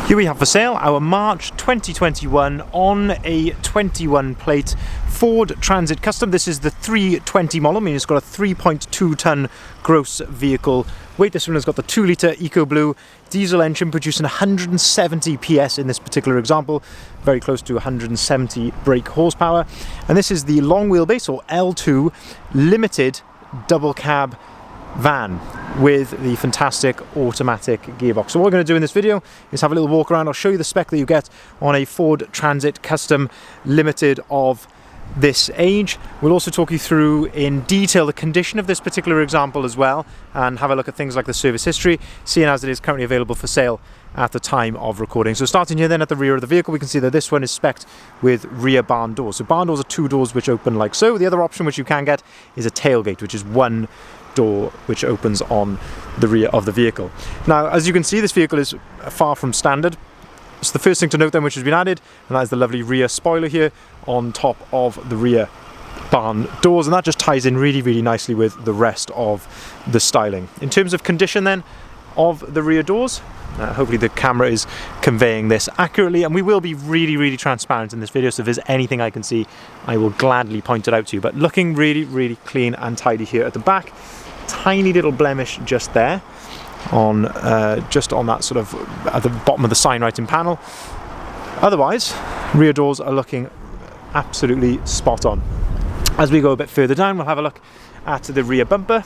Here we have for sale our March 2021 on a 21 plate Ford Transit Custom. This is the 320 model, meaning it's got a 3.2 ton gross vehicle weight. This one has got the 2 litre EcoBlue diesel engine producing 170 PS in this particular example, very close to 170 brake horsepower. And this is the long wheelbase or L2 limited double cab van with the fantastic automatic gearbox. So what we're going to do in this video is have a little walk around. I'll show you the spec that you get on a Ford Transit Custom Limited of this age. We'll also talk you through in detail the condition of this particular example as well, and have a look at things like the service history, seeing as it is currently available for sale at the time of recording. So starting here then at the rear of the vehicle, we can see that this one is spec'd with rear barn doors. So barn doors are 2 doors which open like so. The other option which you can get is a tailgate, which is 1 door which opens on the rear of the vehicle. Now, as you can see, this vehicle is far from standard. So the first thing to note then which has been added, and that is the lovely rear spoiler here on top of the rear barn doors, and that just ties in really nicely with the rest of the styling. In terms of condition then of the rear doors, hopefully the camera is conveying this accurately, and we will be really transparent in this video, so if there's anything I can see I will gladly point it out to you. But looking really clean and tidy here at the back. Tiny little blemish just there on just on that sort of at the bottom of the sign writing panel. Otherwise, rear doors are looking absolutely spot on. As we go a bit further down, we'll have a look at the rear bumper.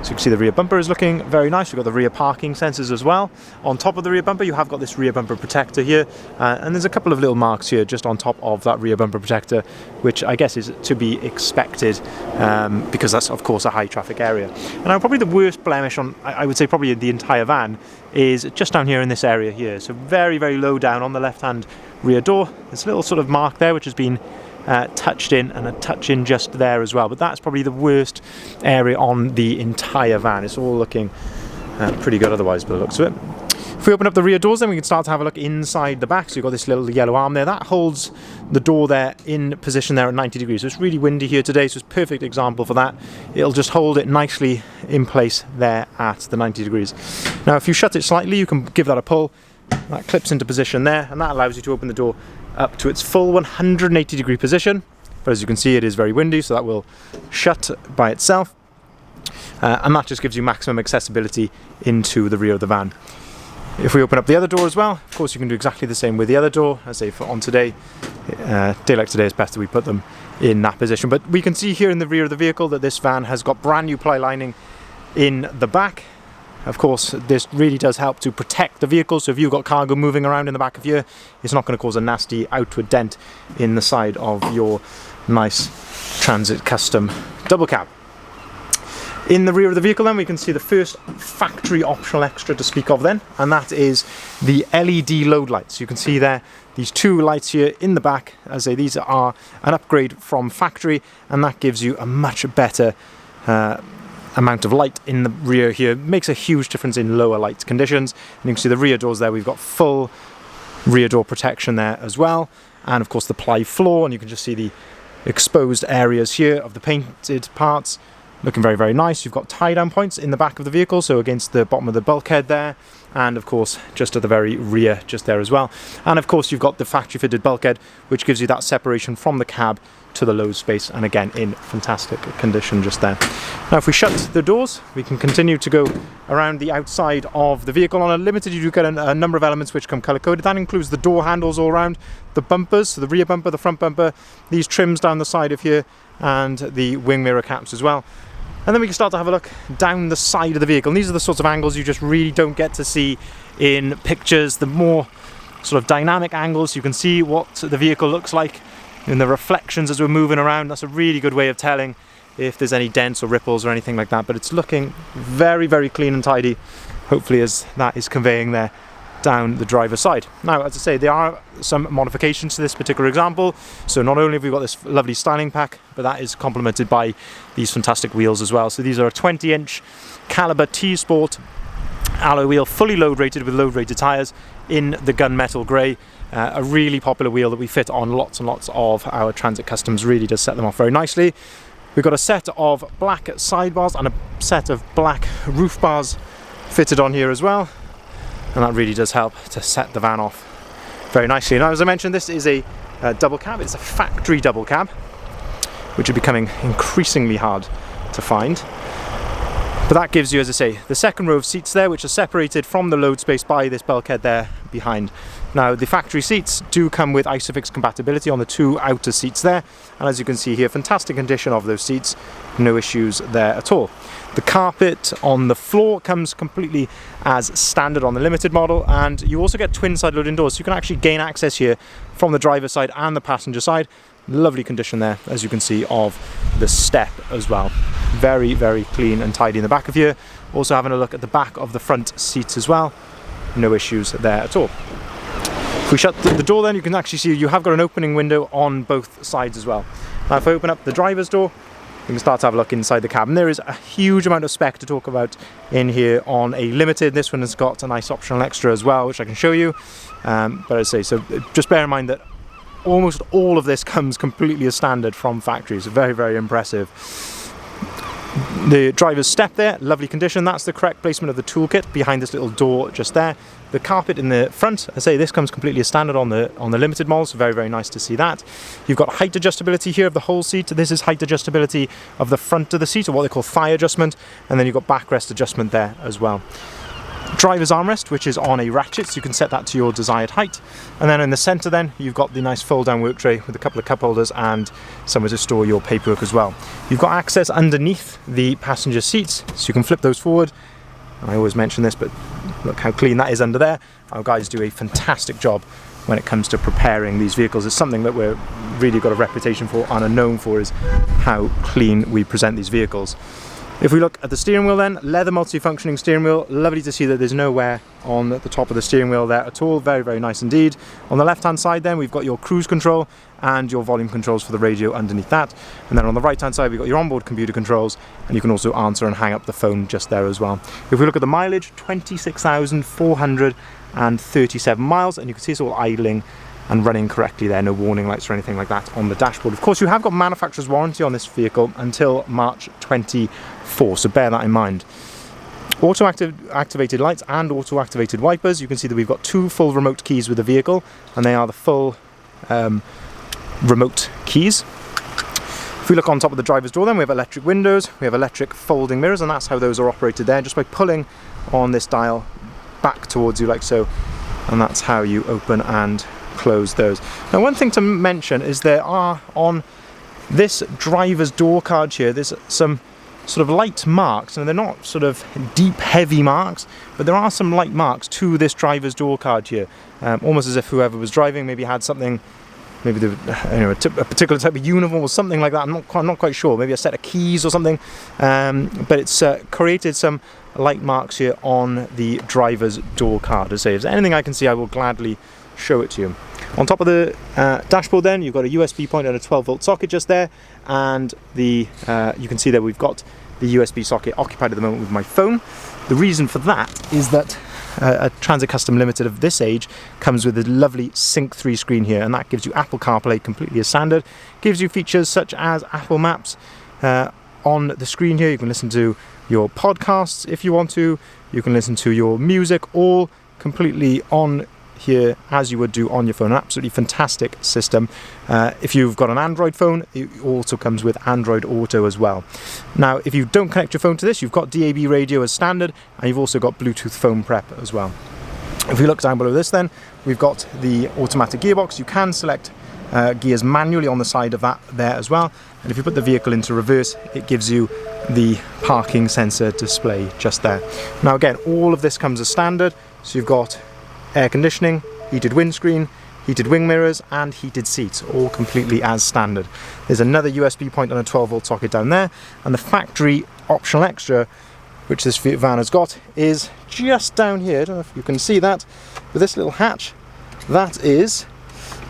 So you can see the rear bumper is looking very nice. We've got the rear parking sensors as well. On top of the rear bumper, you have got this rear bumper protector here, and there's a couple of little marks here just on top of that rear bumper protector, which I guess is to be expected because that's of course a high traffic area. And now probably the worst blemish on, I would say probably in the entire van, is just down here in this area here. So very low down on the left hand rear door. There's a little sort of mark there which has been touched in, and a touch in just there as well, but that's probably the worst area on the entire van. It's all looking pretty good otherwise by the looks of it. If we open up the rear doors, then we can start to have a look inside the back. So you've got this little yellow arm there that holds the door there in position there at 90 degrees. So it's really windy here today, so it's a perfect example for that. It'll just hold it nicely in place there at the 90 degrees. Now if you shut it slightly, you can give that a pull. That clips into position there, and that allows you to open the door up to its full 180 degree position. But as you can see, it is very windy, so that will shut by itself, and that just gives you maximum accessibility into the rear of the van. If we open up the other door as well, of course you can do exactly the same with the other door. As I say, for on today, day like today, it's best that we put them in that position. But we can see here in the rear of the vehicle that this van has got brand new ply lining in the back. Of course, this really does help to protect the vehicle, so if you've got cargo moving around in the back of here, it's not going to cause a nasty outward dent in the side of your nice Transit Custom double cab. In the rear of the vehicle then, we can see the first factory optional extra to speak of then, and that is the LED load lights. You can see there these 2 lights here in the back. As I say, these are an upgrade from factory, and that gives you a much better amount of light in the rear here. Makes a huge difference in lower light conditions. And you can see the rear doors there, we've got full rear door protection there as well, and of course the ply floor, and you can just see the exposed areas here of the painted parts looking very nice. You've got tie down points in the back of the vehicle, so against the bottom of the bulkhead there, and of course just at the very rear just there as well. And of course you've got the factory fitted bulkhead, which gives you that separation from the cab to the load space, and again in fantastic condition just there. Now if we shut the doors, we can continue to go around the outside of the vehicle. On a Limited you do get a number of elements which come colour coded. That includes the door handles all around, the bumpers, so the rear bumper, the front bumper, these trims down the side of here, and the wing mirror caps as well. And then we can start to have a look down the side of the vehicle, and these are the sorts of angles you just really don't get to see in pictures. The more sort of dynamic angles, you can see what the vehicle looks like in the reflections as we're moving around. That's a really good way of telling if there's any dents or ripples or anything like that, but it's looking very clean and tidy, hopefully, as that is conveying there down the driver's side. Now, as I say, there are some modifications to this particular example. So not only have we got this lovely styling pack, but that is complemented by these fantastic wheels as well. So these are a 20-inch caliber T-Sport alloy wheel, fully load rated with load rated tyres in the gunmetal grey. A really popular wheel that we fit on lots and lots of our Transit Customs. Really does set them off very nicely. We've got a set of black sidebars and a set of black roof bars fitted on here as well. and that really does help to set the van off very nicely. Now, as I mentioned, this is a double cab. It's a factory double cab, which are becoming increasingly hard to find. But that gives you, as I say, the second row of seats there, which are separated from the load space by this bulkhead there behind. Now, the factory seats do come with ISOFIX compatibility on the two outer seats there, and as you can see here, fantastic condition of those seats, no issues there at all. The carpet on the floor comes completely as standard on the limited model, and you also get twin side loading doors, so you can actually gain access here from the driver's side and the passenger side. Lovely condition there, as you can see, of the step as well. Very, very clean and tidy in the back of here. Also having a look at the back of the front seats as well. No issues there at all. If we shut the door, then you can actually see you have got an opening window on both sides as well. Now if I open up the driver's door, you can start to have a look inside the cabin. There is a huge amount of spec to talk about in here on a limited. This one has got a nice optional extra as well, which I can show you. But as I say, so just bear in mind that almost all of this comes completely as standard from factory. So very, very impressive. The driver's step there, lovely condition. That's the correct placement of the toolkit behind this little door just there. The carpet in the front, I say this comes completely as standard on the limited model, so very, very nice to see that. You've got height adjustability here of the whole seat. This is height adjustability of the front of the seat, or what they call thigh adjustment, and then you've got backrest adjustment there as well. Driver's armrest, which is on a ratchet, so you can set that to your desired height. And then in the centre then, you've got the nice fold-down work tray with a couple of cup holders and somewhere to store your paperwork as well. You've got access underneath the passenger seats, so you can flip those forward. I always mention this, but look how clean that is under there. Our guys do a fantastic job when it comes to preparing these vehicles. It's something that we're really got a reputation for and are known for, is how clean we present these vehicles. If we look at the steering wheel then, leather multi-functioning steering wheel. Lovely to see that there's no wear on the top of the steering wheel there at all. Very, very nice indeed. On the left hand side then, we've got your cruise control and your volume controls for the radio underneath that. And then on the right hand side, we've got your onboard computer controls, and you can also answer and hang up the phone just there as well. If we look at the mileage, 26,437 miles, and you can see it's all idling and running correctly there, no warning lights or anything like that on the dashboard. Of course, you have got manufacturer's warranty on this vehicle until March 24, so bear that in mind. Auto-activated lights and auto-activated wipers. You can see that we've got two full remote keys with the vehicle, and they are the full remote keys. If we look on top of the driver's door then, we have electric windows, we have electric folding mirrors, and that's how those are operated there, just by pulling on this dial back towards you like so, and that's how you open and close those. Now, one thing to mention is there are on this driver's door card here, there's some sort of light marks, and they're not sort of deep heavy marks, but there are some light marks to this driver's door card here, almost as if whoever was driving maybe had something, maybe a particular type of uniform or something like that. I'm not quite sure, maybe a set of keys or something, but it's created some light marks here on the driver's door card. As I say, if there's anything I can see, I will gladly show it to you. On top of the dashboard then, you've got a USB point and a 12-volt socket just there, and you can see that we've got the USB socket occupied at the moment with my phone. The reason for that is that a Transit Custom Limited of this age comes with a lovely Sync 3 screen here, and that gives you Apple CarPlay completely as standard. Gives you features such as Apple Maps on the screen here. You can listen to your podcasts if you want to. You can listen to your music, all completely on here as you would do on your phone. An absolutely fantastic system. If you've got an Android phone, it also comes with Android Auto as well. Now, if you don't connect your phone to this, you've got DAB radio as standard, and you've also got Bluetooth phone prep as well. If we look down below this then, we've got the automatic gearbox. You can select gears manually on the side of that there as well, and if you put the vehicle into reverse, it gives you the parking sensor display just there. Now again, all of this comes as standard, so you've got air conditioning, heated windscreen, heated wing mirrors, and heated seats, all completely as standard. There's another USB point and a 12-volt socket down there, and the factory optional extra, which this van has got, is just down here. I don't know if you can see that, with this little hatch. That is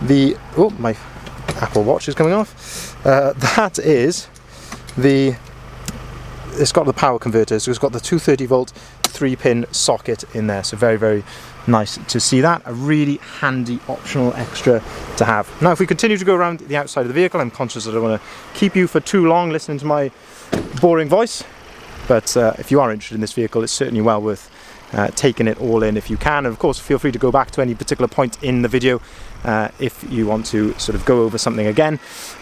the, oh, my Apple Watch is coming off. That is the, it's got the power converter, so it's got the 230-volt 3-pin socket in there, so very, very nice to see that. A really handy optional extra to have. Now, if we continue to go around the outside of the vehicle, I'm conscious that I don't want to keep you for too long listening to my boring voice, but if you are interested in this vehicle, it's certainly well worth taking it all in if you can. And of course, feel free to go back to any particular point in the video if you want to sort of go over something again.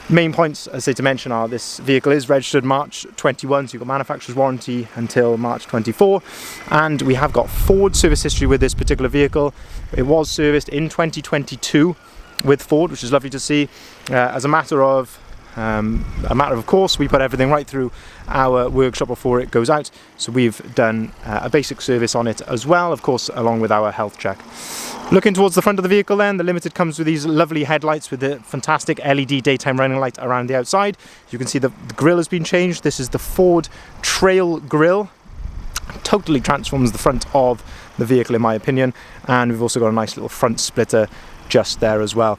Main points, as I say, to mention are this vehicle is registered March 21, so you've got manufacturer's warranty until March 24, and we have got Ford service history with this particular vehicle. It was serviced in 2022 with Ford, which is lovely to see. As a matter of course, we put everything right through our workshop before it goes out, so we've done a basic service on it as well, of course, along with our health check. Looking towards the front of the vehicle then, the Limited comes with these lovely headlights with the fantastic LED daytime running light around the outside. You can see the grille has been changed. This is the Ford Trail grille. Totally transforms the front of the vehicle in my opinion, and we've also got a nice little front splitter just there as well.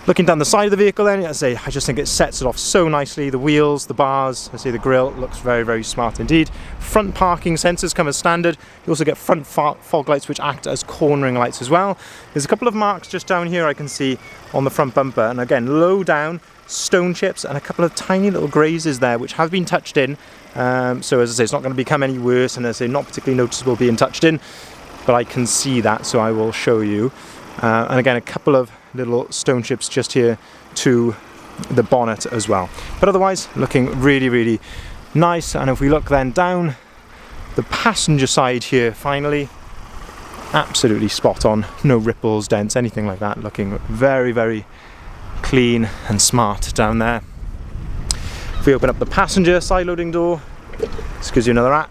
Looking down the side of the vehicle then, I just think it sets it off so nicely. The wheels, the bars, the grille looks very, very smart indeed. Front parking sensors come as standard. You also get front fog lights which act as cornering lights as well. There's a couple of marks just down here I can see on the front bumper, and again, low down, stone chips and a couple of tiny little grazes there which have been touched in. So as I say, it's not going to become any worse, and as I say, not particularly noticeable being touched in, but I can see that, so I will show you. And again, a couple of little stone chips just here to the bonnet as well, but otherwise looking really, really nice. And if we look then down the passenger side here, finally, absolutely spot on, no ripples, dents, anything like that. Looking very, very clean and smart down there. If we open up the passenger side loading door, this gives you another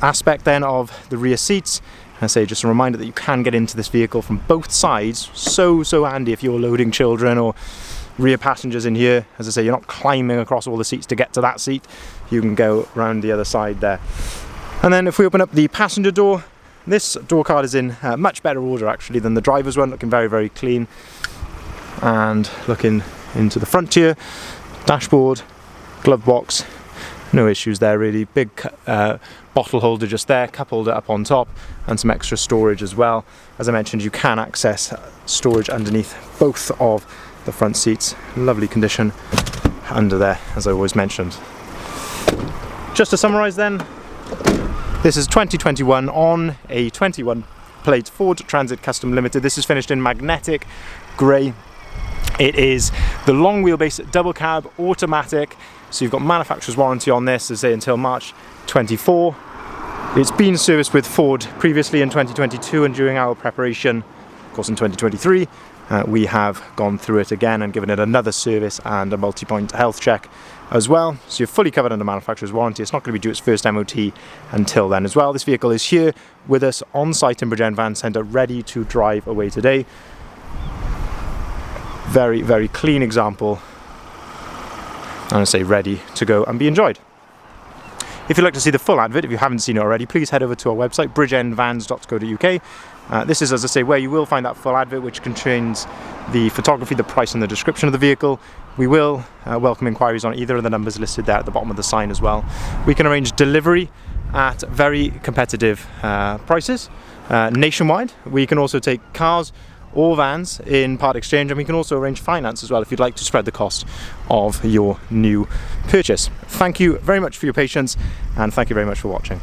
aspect then of the rear seats. I say, just a reminder that you can get into this vehicle from both sides. So handy if you're loading children or rear passengers in here. As I say, you're not climbing across all the seats to get to that seat. You can go around the other side there. And then if we open up the passenger door, this door card is in much better order actually than the driver's one, looking very, very clean. And looking into the front here, dashboard, glove box, no issues there really. Big bottle holder just there, cup holder up on top, and some extra storage as well. As I mentioned, you can access storage underneath both of the front seats. Lovely condition under there, as I always mentioned. Just to summarise then, this is 2021 on a 21 plate Ford Transit Custom Limited. This is finished in magnetic grey. It is the long wheelbase double cab automatic, so you've got manufacturer's warranty on this, as I say, until March 24. It's been serviced with Ford previously in 2022, and during our preparation, of course in 2023, we have gone through it again and given it another service and a multi-point health check as well. So you're fully covered under manufacturer's warranty. It's not going to be due its first MOT until then as well. This vehicle is here with us on site in Bridgend Van Centre, ready to drive away today. Very, very clean example. And I say ready to go and be enjoyed. If you'd like to see the full advert, if you haven't seen it already, please head over to our website, bridgeendvans.co.uk. This is, as I say, where you will find that full advert, which contains the photography, the price and the description of the vehicle. We will welcome inquiries on either of the numbers listed there at the bottom of the sign as well. We can arrange delivery at very competitive prices nationwide. We can also take cars or vans in part exchange, and we can also arrange finance as well if you'd like to spread the cost of your new purchase. Thank you very much for your patience, and thank you very much for watching.